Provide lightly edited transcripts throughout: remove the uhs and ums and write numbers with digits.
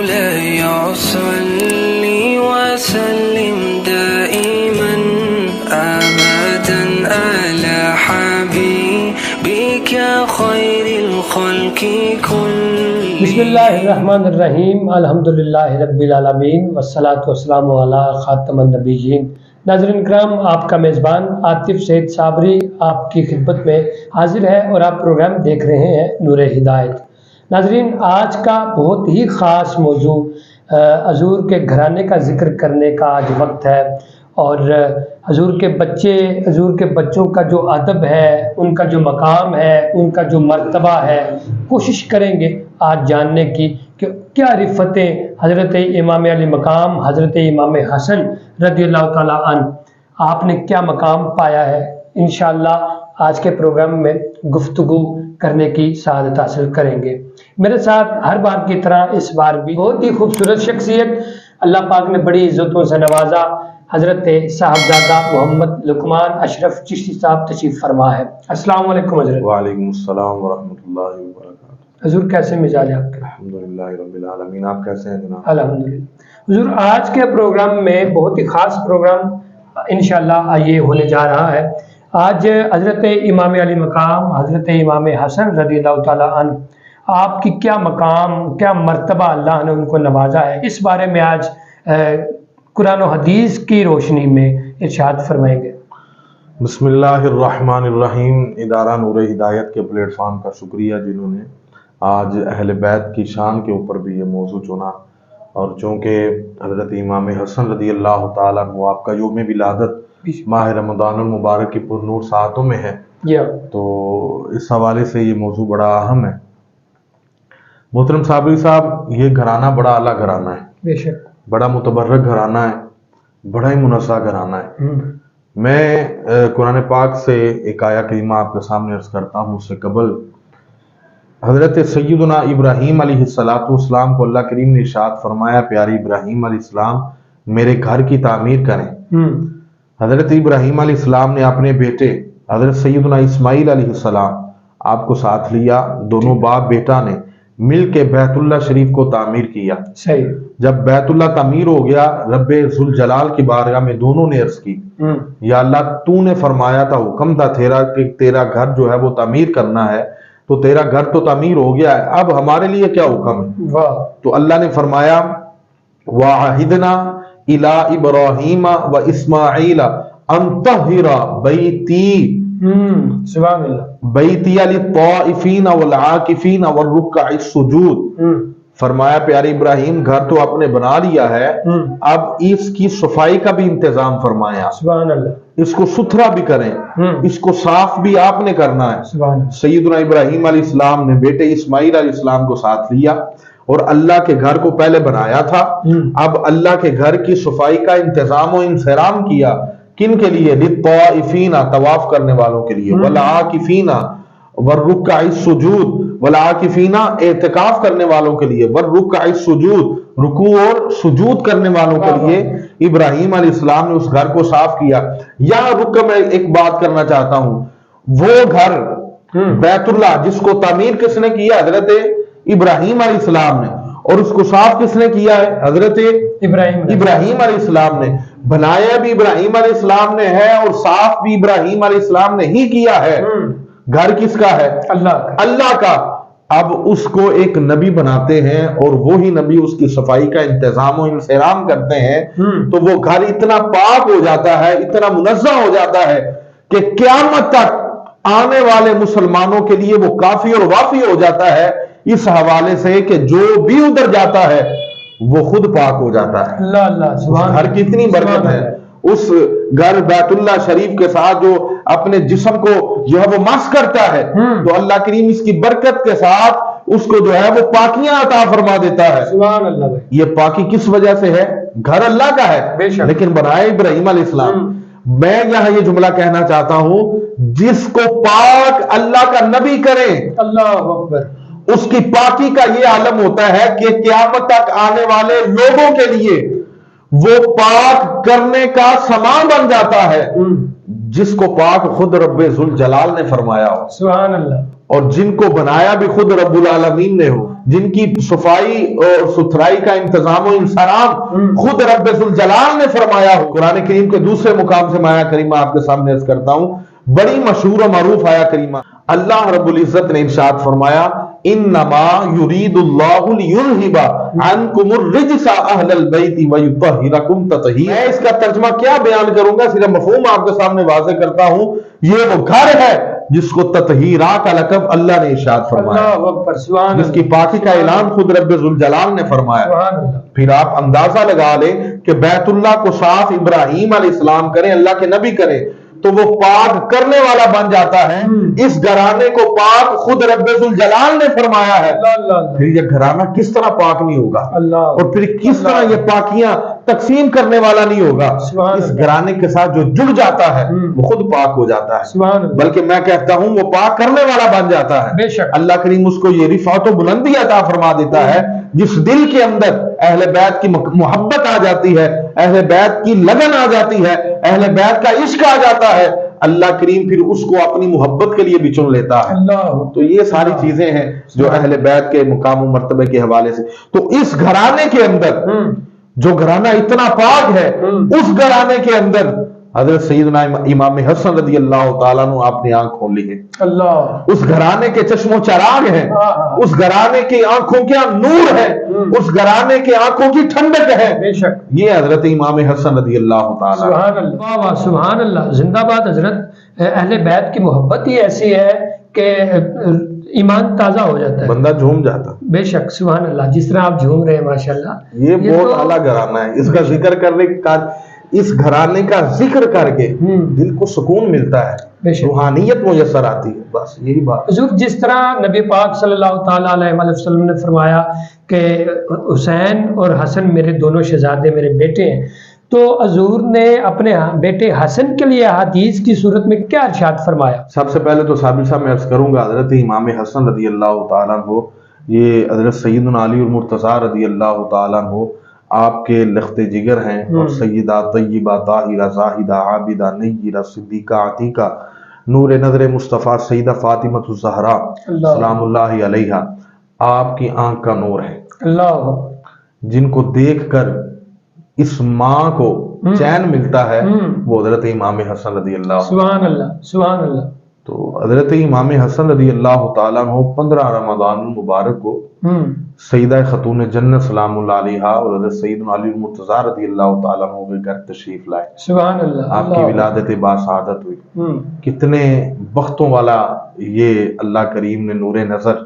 مولاي صل وسلم دائما أبدا على حبيبك خير الخلق كلهم. بسم اللہ الرحمن الرحیم، الحمدللہ رب العالمین والصلاة والسلام علی خاتم النبیین. ناظرین کرام، آپ کا میزبان عاطف سید صابری آپ کی خدمت میں حاضر ہے اور آپ پروگرام دیکھ رہے ہیں نور ہدایت. ناظرین، آج کا بہت ہی خاص موضوع حضور کے گھرانے کا ذکر کرنے کا آج وقت ہے، اور حضور کے بچوں کا جو ادب ہے، ان کا جو مقام ہے، ان کا جو مرتبہ ہے، کوشش کریں گے آج جاننے کی کہ کیا رفتیں حضرت امام علی مقام حضرت امام حسن رضی اللہ تعالیٰ عنہ آپ نے کیا مقام پایا ہے. انشاءاللہ آج کے پروگرام میں گفتگو کرنے کی سعادت حاصل کریں گے. میرے ساتھ ہر بار کی طرح اس بار بھی بہت ہی خوبصورت شخصیت اللہ پاک نے بڑی عزتوں سے نوازا، حضرت صاحبزادہ محمد لقمان اشرف چشتی صاحب تشریف فرما ہے. السلام علیکم حضرت. وعلیکم السلام ورحمۃ اللہ وبرکاتہ. حضور کیسے مزاج ہے آپ کے؟ الحمدللہ رب العالمین. آپ کیسے ہیں جناب؟ الحمدللہ. حضور آج کے پروگرام میں بہت ہی خاص پروگرام انشاءاللہ یہ ہونے جا رہا ہے. آج حضرت امام علی مقام حضرت امام حسن رضی اللہ تعالیٰ عنہ آپ کی کیا مقام، کیا مرتبہ اللہ نے ان کو نوازا ہے، اس بارے میں آج قرآن و حدیث کی روشنی میں ارشاد فرمائیں گے. بسم اللہ الرحمن الرحیم. ادارہ نور ہدایت کے پلیٹ فارم کا شکریہ جنہوں نے آج اہل بیت کی شان کے اوپر بھی یہ موضوع چنا، اور چونکہ حضرت امام حسن رضی اللہ تعالیٰ عنہ آپ کا یوم ولادت ماہ رمضان المبارک کی پر نور ساعتوں میں ہے، تو اس حوالے سے یہ موضوع بڑا اہم ہے. محترم صابری صاحب، یہ گھرانہ بڑا اعلیٰ گھرانہ ہے، بے شک بڑا متبرک گھرانہ ہے، بڑا ہی منزہ گھرانہ ہے. میں قرآن پاک سے ایک آیہ کریمہ آپ کے سامنے عرض کرتا ہوں. اس سے قبل حضرت سیدنا ابراہیم علیہ السلام کو اللہ کریم نے ارشاد فرمایا، پیارے ابراہیم علیہ السلام میرے گھر کی تعمیر کریں. حضرت ابراہیم علیہ السلام نے اپنے بیٹے حضرت سیدنا اسماعیل علیہ السلام آپ کو ساتھ لیا، دونوں باپ بیٹا نے مل کے بیت اللہ شریف کو تعمیر کیا. صحیح. جب بیت اللہ تعمیر ہو گیا، رب ذوالجلال کی بارگاہ میں دونوں نے عرض کی، یا اللہ تو نے فرمایا تھا، حکم تھا تیرا کہ تیرا گھر جو ہے وہ تعمیر کرنا ہے، تو تیرا گھر تو تعمیر ہو گیا ہے، اب ہمارے لیے کیا حکم ہے؟ تو اللہ نے فرمایا وَعَهِدْنَا إِلَىٰ إِبْرَاهِيمَ وَإِسْمَاعِيلَ أَن طَهِّرَ بَيْتِي سبحان اللہ بیتی للطائفین والعاکفین والرکع السجود. فرمایا پیارے ابراہیم گھر تو آپ نے بنا لیا ہے، اب اس کی صفائی کا بھی انتظام فرمایا، سبحان اللہ، اس کو ستھرا بھی کریں، اس کو صاف بھی آپ نے کرنا ہے. سبحان اللہ. سیدنا ابراہیم علیہ السلام نے بیٹے اسماعیل علیہ السلام کو ساتھ لیا اور اللہ کے گھر کو پہلے بنایا تھا، اب اللہ کے گھر کی صفائی کا انتظام و انسرام کیا. کن کے لیے؟ للطائفین، طواف کرنے والوں کے لیے، والعاکفین والرکع السجود، والعاکفین اعتکاف کرنے والوں کے لیے، والرکع السجود رکوع اور سجود کرنے والوں کے لیے ابراہیم علیہ السلام نے اس گھر کو صاف کیا. یہاں رک کر میں ایک بات کرنا چاہتا ہوں، وہ گھر بیت اللہ جس کو تعمیر کس نے کیا؟ حضرت ابراہیم علیہ السلام نے، اور اس کو صاف کس نے کیا ہے؟ حضرت ابراہیم علیہ السلام نے. بنایا بھی ابراہیم علیہ السلام نے ہے اور صاف بھی ابراہیم علیہ السلام نے ہی کیا ہے. گھر کس کا ہے؟ اللہ کا. اب اس کو ایک نبی بناتے ہیں اور وہی نبی اس کی صفائی کا انتظام و انسرام کرتے ہیں، تو وہ گھر اتنا پاک ہو جاتا ہے، اتنا منزہ ہو جاتا ہے کہ قیامت تک آنے والے مسلمانوں کے لیے وہ کافی اور وافی ہو جاتا ہے، اس حوالے سے کہ جو بھی ادھر جاتا ہے وہ خود پاک ہو جاتا ہے. اللہ اللہ، سبحان گھر کی اتنی برکت ہے. اس گھر بیت اللہ شریف کے ساتھ جو اپنے جسم کو جو ہے وہ مس کرتا ہے، تو اللہ کریم اس کی برکت کے ساتھ اس کو جو ہے وہ پاکیاں عطا فرما دیتا ہے. سبحان اللہ. یہ پاکی کس وجہ سے ہے؟ گھر اللہ کا ہے لیکن بنائے ابراہیم علیہ السلام. میں یہاں یہ جملہ کہنا چاہتا ہوں، جس کو پاک اللہ کا نبی کرے، اللہ اکبر، اس کی پاکی کا یہ عالم ہوتا ہے کہ قیامت تک آنے والے لوگوں کے لیے وہ پاک کرنے کا سامان بن جاتا ہے. جس کو پاک خود رب ذوالجلال نے فرمایا ہو، سبحان اللہ، اور جن کو بنایا بھی خود رب العالمین نے ہو، جن کی صفائی اور ستھرائی کا انتظام و انصرام خود رب ذوالجلال نے فرمایا ہو۔ قرآن کریم کے دوسرے مقام سے میں آیہ کریمہ آپ کے سامنے عرض کرتا ہوں، بڑی مشہور و معروف آیہ کریمہ۔ اللہ رب العزت نے ارشاد فرمایا، انما یرید اللہ لیذھب عنکم الرجس اہل البیت ویطہرکم تطہیرا۔ میں اس کا ترجمہ کیا بیان کروں گا، صرف مفہوم آپ کے سامنے واضح کرتا ہوں۔ یہ وہ گھر ہے جس کو تطہیرا کا لقب اللہ نے ارشاد فرمایا، اللہ اکبر، سبحان جس کی پاکی کا اعلان خود رب ذوالجلال نے فرمایا۔ سبحان اللہ۔ پھر آپ اندازہ لگا لیں کہ بیت اللہ کو صاف ابراہیم علیہ السلام کریں، اللہ کے نبی کریں، تو وہ پاک کرنے والا بن جاتا ہے۔ اس گھرانے کو پاک خود رب ذوالجلال نے فرمایا ہے، پھر یہ گھرانہ کس طرح پاک نہیں ہوگا، اور پھر کس طرح یہ پاکیاں تقسیم کرنے والا نہیں ہوگا۔ اس گھرانے کے ساتھ جو جڑ جاتا ہے وہ خود پاک ہو جاتا ہے، بلکہ میں کہتا ہوں وہ پاک کرنے والا بن جاتا ہے۔ بے شک اللہ کریم اس کو یہ رفعت و بلندی عطا فرما دیتا ہے، جس دل کے اندر اہل بیت کی محبت آ جاتی ہے، اہل بیت کی لگن آ جاتی ہے، اہل بیت کا عشق آ جاتا ہے، اللہ کریم پھر اس کو اپنی محبت کے لیے بھی چن لیتا ہے۔ تو یہ ساری چیزیں ہیں جو اہل بیت کے مقام و مرتبے کے حوالے سے۔ تو اس گھرانے کے اندر جو گھرانہ اتنا پاک ہے، اس گھرانے کے اندر حضرت سیدنا امام حسن رضی اللہ تعالیٰ عنہ آپ نے آنکھ کھول لی ہے۔ اللہ، اس گھرانے کے چشم و چراغ ہیں، اس گھرانے کی آنکھوں کے نور ہے، اس گھرانے کے آنکھوں کی ٹھنڈک ہے۔ بے شک، یہ حضرت امام حسن رضی اللہ تعالیٰ۔ سبحان اللہ، واہ واہ، سبحان اللہ، زندہ باد حضرت۔ اہل بیت کی محبت ہی ایسی ہے کہ ایمان تازہ ہو جاتا ہے، بندہ جھوم جاتا۔ بے شک، سبحان اللہ، جس طرح آپ جھوم رہے ہیں ماشاءاللہ۔ یہ بہت اعلیٰ گھرانہ ہے، اس کا ذکر کرنے کا، اس گھرانے کا ذکر کر کے دل کو سکون ملتا ہے، روحانیت میسر آتی ہے، بس یہی بات۔ حضور جس طرح نبی پاک صلی اللہ تعالیٰ علیہ وسلم نے فرمایا کہ حسین اور حسن میرے دونوں شہزادے میرے بیٹے ہیں، تو حضور نے اپنے بیٹے حسن کے لیے حدیث کی صورت میں کیا ارشاد فرمایا؟ سب سے پہلے تو صابر صاحب میں عرض کروں گا، حضرت امام حسن رضی اللہ تعالیٰ عنہ، یہ حضرت سیدنا علی المرتضیٰ رضی اللہ تعالیٰ عنہ آپ کے لخت جگر ہیں، اور سیدہ طیبہ طاہرہ زاہدہ عابدہ نیرہ صدیقہ عتیقہ نور نظر مصطفیٰ سیدہ فاطمہ الزہرا سلام اللہ علیہا آپ کی آنکھ کا نور ہے، اللہ، جن کو دیکھ کر اس ماں کو چین ملتا ہے، وہ حضرت امام حسن رضی اللہ۔ سبحان اللہ، سبحان اللہ۔ تو حضرت امام حسن رضی اللہ تعالیٰ عنہ 15 رمضان المبارک کو سیدہ خاتون جنت سلام اللہ علیہا اور حضرت سیدنا علی المرتضیٰ رضی اللہ تعالیٰ عنہ کے گھر تشریف لائے، سبحان اللہ، آپ کی ولادت باسعادت ہوئی۔ کتنے بختوں والا یہ اللہ کریم نے نور نظر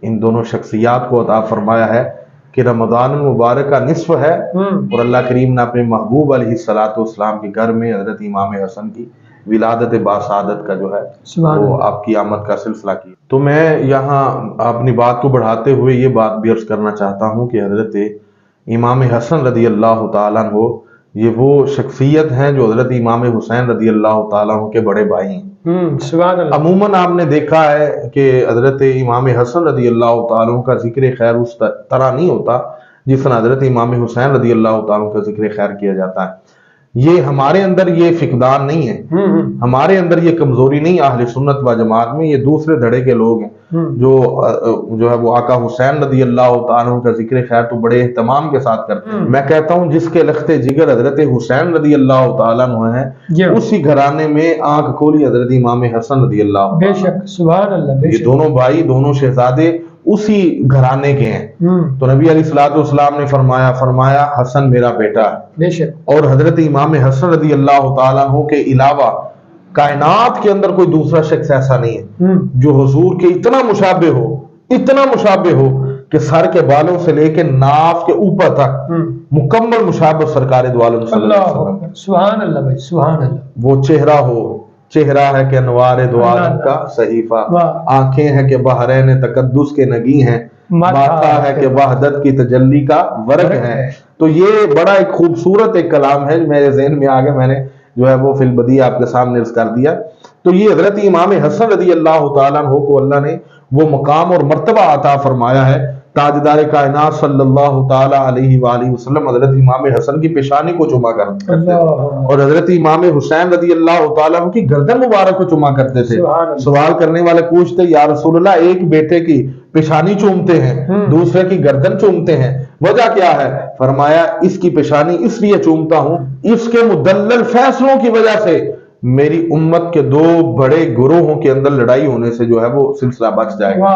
ان دونوں شخصیات کو عطا فرمایا ہے کہ رمضان المبارک کا نصف ہے، اور اللہ کریم نے اپنے محبوب علیہ السلام کے گھر میں حضرت امام حسن کی ولادت باسعادت کا جو ہے وہ آپ کی آمد کا سلسلہ کی۔ تو میں یہاں اپنی بات کو بڑھاتے ہوئے یہ بات بھی عرض کرنا چاہتا ہوں کہ حضرت امام حسن رضی اللہ تعالیٰ عنہ یہ وہ شخصیت ہیں جو حضرت امام حسین رضی اللہ تعالیٰ عنہ کے بڑے بھائی ہیں۔ سبحان اللہ۔ عموماً آپ نے دیکھا ہے کہ حضرت امام حسن رضی اللہ تعالیٰ عنہ کا ذکر خیر اس طرح نہیں ہوتا جس طرح حضرت امام حسین رضی اللہ تعالیٰ عنہ کا ذکر خیر کیا جاتا ہے۔ یہ ہمارے اندر یہ فقدان نہیں ہے، ہمارے اندر یہ کمزوری نہیں، اہل سنت و جماعت میں یہ دوسرے دھڑے کے لوگ ہیں جو ہے وہ آقا حسین رضی اللہ تعالیٰ عنہ کا ذکر خیر تو بڑے اہتمام کے ساتھ کرتے ہیں۔ میں کہتا ہوں جس کے لخت جگر حضرت حسین رضی اللہ تعالیٰ عنہ ہیں، اسی گھرانے میں آنکھ کھولی حضرت امام حسن رضی اللہ بے شک، سبحان اللہ۔ یہ دونوں بھائی، دونوں شہزادے اسی گھرانے کے ہیں۔ تو نبی علیہ السلام نے فرمایا حسن میرا بیٹا ہے، بے شک، اور حضرت امام حسن رضی اللہ تعالیٰ عنہ کے علاوہ کائنات کے اندر کوئی دوسرا شخص ایسا نہیں ہے جو حضور کے اتنا مشابہ ہو کہ سر کے بالوں سے لے کے ناف کے اوپر تک مکمل مشابہ سرکار دو عالم صلی اللہ علیہ وسلم۔ سبحان اللہ بھائی، سبحان اللہ۔ وہ چہرہ ہے کہ انوار دو عالم کا صحیفہ، آنکھیں ہیں کہ بحرین تقدس کے نگی ہیں، ماتھا ہے کہ وحدت کی تجلی کا ورق ہے۔ تو یہ بڑا ایک خوبصورت ایک کلام ہے میرے ذہن میں آگے، میں نے جو ہے وہ فی البدیہ آپ کے سامنے عرض کر دیا۔ تو یہ حضرت امام حسن رضی اللہ تعالیٰ عنہ کو اللہ نے وہ مقام اور مرتبہ عطا فرمایا ہے تاجدار کائنات صلی اللہ تعالی علیہ وآلہ وسلم حضرت امام حسن کی پیشانی کو چوما کرتے تھے اور حضرت امام حسین رضی اللہ تعالیٰ عنہ کی گردن مبارک کو چوما کرتے تھے. سوال کرنے والے پوچھتے یا رسول اللہ ایک بیٹے کی پیشانی چومتے ہیں دوسرے کی گردن چومتے ہیں وجہ کیا ہے؟ فرمایا اس کی پیشانی اس لیے چومتا ہوں اس کے مدلل فیصلوں کی وجہ سے میری امت کے دو بڑے گروہوں کے اندر لڑائی ہونے سے جو ہے وہ سلسلہ بچ جائے گا.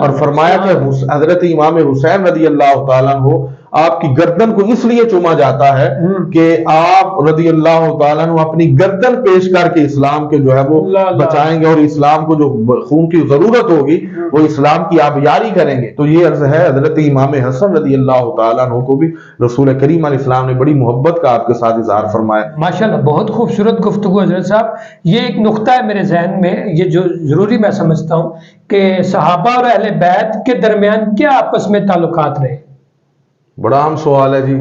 اور فرمایا کہ حضرت امام حسین رضی اللہ تعالیٰ عنہ آپ کی گردن کو اس لیے چوما جاتا ہے کہ آپ رضی اللہ تعالیٰ عنہ اپنی گردن پیش کر کے اسلام کے جو ہے وہ بچائیں گے اور اسلام کو جو خون کی ضرورت ہوگی وہ اسلام کی آبیاری کریں گے. تو یہ عرض ہے حضرت امام حسن رضی اللہ تعالیٰ عنہ کو بھی رسول کریم علیہ السلام نے بڑی محبت کا آپ کے ساتھ اظہار فرمایا. ماشاءاللہ بہت خوبصورت گفتگو حضرت صاحب. یہ ایک نقطہ ہے میرے ذہن میں یہ جو ضروری میں سمجھتا ہوں کہ صحابہ اور اہل بیت کے درمیان کیا آپس میں تعلقات رہے. بڑا اہم سوال ہے جی.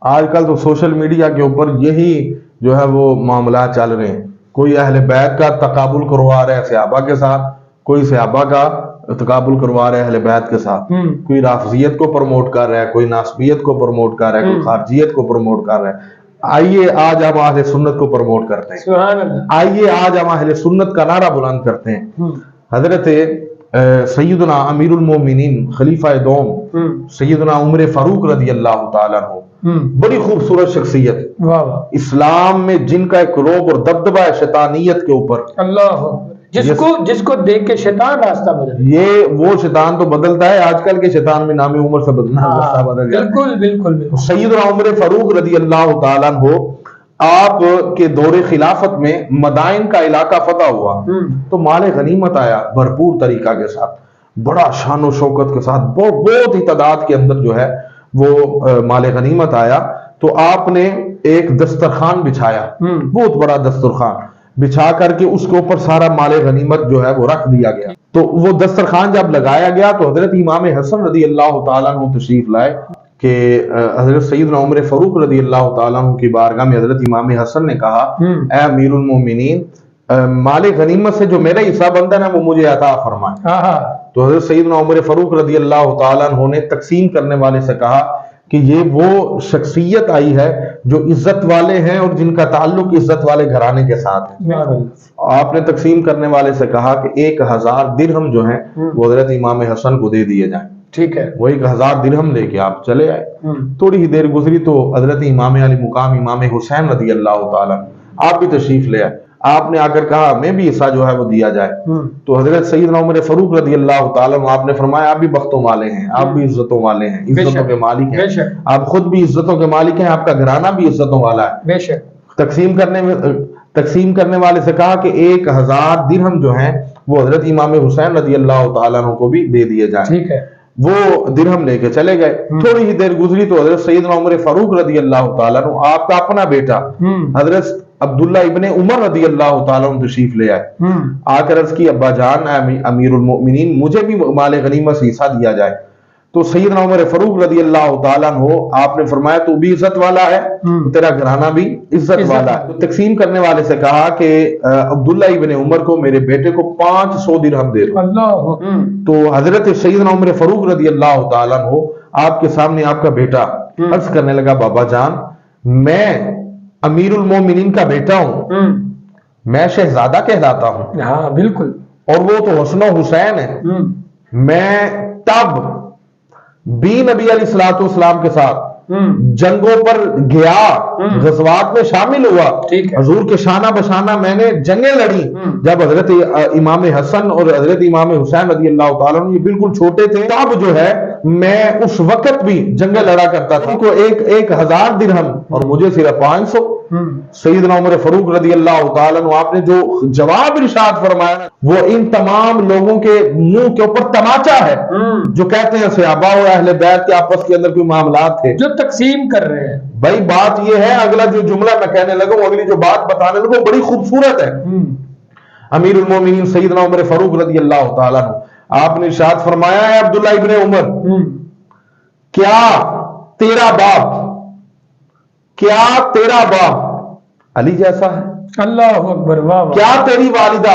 آج کل تو سوشل میڈیا کے اوپر یہی جو ہے وہ معاملات چل رہے ہیں. کوئی اہل بیت کا تقابل کروا رہا ہے صحابہ کے ساتھ کوئی صحابہ کا تقابل کروا رہا ہے اہل بیت کے ساتھ کوئی رافضیت کو پروموٹ کر رہا ہے کوئی ناسبیت کو پروموٹ کر رہا ہے کوئی خارجیت کو پروموٹ کر رہا ہے. آئیے آج ہم اہل سنت کو پروموٹ کرتے ہیں. سبحان اللہ. آئیے آج ہم اہل سنت کا نعرہ بلند کرتے ہیں. حضرت سیدنا امیر المومنین خلیفہ دوم سیدنا عمر فاروق رضی اللہ تعالیٰ عنہ بڑی خوبصورت شخصیت اسلام میں جن کا ایک روب اور دبدبہ ہے شیطانیت کے اوپر. اللہ جس کو دیکھ کے شیطان راستہ بدل یہ وہ شیطان تو بدلتا ہے. آج کل کے شیطان میں نام عمر سے بدلنا راستہ بدل جاتا ہے. بالکل. سیدنا عمر فاروق رضی اللہ تعالیٰ عنہ آپ کے دور خلافت میں مدائن کا علاقہ فتح ہوا تو مال غنیمت آیا بھرپور طریقہ کے ساتھ بڑا شان و شوکت کے ساتھ بہت ہی تعداد کے اندر جو ہے وہ مال غنیمت آیا. تو آپ نے ایک دسترخوان بچھایا بہت بڑا دسترخوان بچھا کر کے اس کے اوپر سارا مال غنیمت جو ہے وہ رکھ دیا گیا. تو وہ دسترخوان جب لگایا گیا تو حضرت امام حسن رضی اللہ تعالیٰ عنہ تشریف لائے کہ حضرت سیدنا عمر فاروق رضی اللہ تعالیٰ عنہ کی بارگاہ میں حضرت امام حسن نے کہا اے امیر المومنین مال غنیمت سے جو میرا حصہ بنتا ہے وہ مجھے عطا فرمائے. تو حضرت سیدنا عمر فاروق رضی اللہ تعالیٰ عنہ نے تقسیم کرنے والے سے کہا کہ یہ وہ شخصیت آئی ہے جو عزت والے ہیں اور جن کا تعلق عزت والے گھرانے کے ساتھ ہے. آپ نے تقسیم کرنے والے سے کہا کہ 1000 درہم جو ہیں وہ حضرت امام حسن کو دے دیے جائیں. ٹھیک ہے. وہ 1000 درہم لے کے آپ چلے آئے. تھوڑی ہی دیر گزری تو حضرت امام علی مقام امام حسین رضی اللہ تعالیٰ آپ بھی تشریف لے آئے. آپ نے آ کر کہا میں بھی حصہ جو ہے وہ دیا جائے. تو حضرت سیدنا عمر فاروق رضی اللہ تعالیٰ آپ نے فرمایا آپ بھی بختوں والے ہیں آپ بھی عزتوں والے ہیں عزتوں کے مالک ہیں آپ خود بھی عزتوں کے مالک ہیں آپ کا گھرانہ بھی عزتوں والا ہے. تقسیم کرنے والے سے کہا کہ 1000 درہم جو ہیں وہ حضرت امام حسین رضی اللہ تعالیٰ عنہ کو بھی دے دیے جائیں. ٹھیک ہے. وہ درہم لے کے چلے گئے. تھوڑی ہی دیر گزری تو حضرت سیدنا عمر فاروق رضی اللہ تعالیٰ عنہ آپ کا اپنا بیٹا حضرت عبداللہ ابن عمر رضی اللہ تعالیٰ عنہ تشریف لے آئے. آ کر عرض کی ابا جان امیر المؤمنین مجھے بھی مال غنیمت سے حصہ دیا جائے. تو سیدنا عمر فاروق رضی اللہ تعالیٰ عنہ آپ نے فرمایا تو بھی عزت والا ہے تیرا گھرانہ بھی عزت والا ہے. تقسیم کرنے والے سے کہا کہ عبداللہ ابن عمر کو میرے بیٹے کو 500 درہم دے دو. تو حضرت سیدنا عمر فاروق رضی اللہ تعالیٰ عنہ آپ کے سامنے آپ کا بیٹا عرض کرنے لگا بابا جان میں امیر المومنین کا بیٹا ہوں میں شہزادہ کہلاتا ہوں. ہاں بالکل. اور وہ تو حسن و حسین ہے. میں تب بھی نبی علیہ الصلوۃ والسلام کے ساتھ جنگوں پر گیا غزوات میں شامل ہوا حضور کے شانہ بشانہ میں نے جنگیں لڑی جب حضرت امام حسن اور حضرت امام حسین رضی اللہ تعالیٰ عنہ یہ بالکل چھوٹے تھے. تب جو ہے میں اس وقت بھی جنگیں لڑا کرتا تھا. ان کو 1000 درہم اور مجھے صرف 500. سیدنا عمر فاروق رضی اللہ تعالیٰ عنہ آپ نے جو جواب ارشاد فرمایا وہ ان تمام لوگوں کے منہ کے اوپر تماچا ہے جو کہتے ہیں صحابہ اور اہل بیت کے آپس کے اندر کوئی معاملات تھے جو تقسیم کر رہے ہیں. بھائی بات یہ ہے اگلا جو جملہ میں کہنے لگا ہوں اگلی جو بات بتانے لگا بڑی خوبصورت ہے. امیر المومنین سیدنا عمر فاروق رضی اللہ تعالیٰ عنہ آپ نے ارشاد فرمایا ہے عبداللہ ابن عمر کیا تیرا باپ علی جیسا ہے؟ اللہ اکبر. واہ. کیا تیری والدہ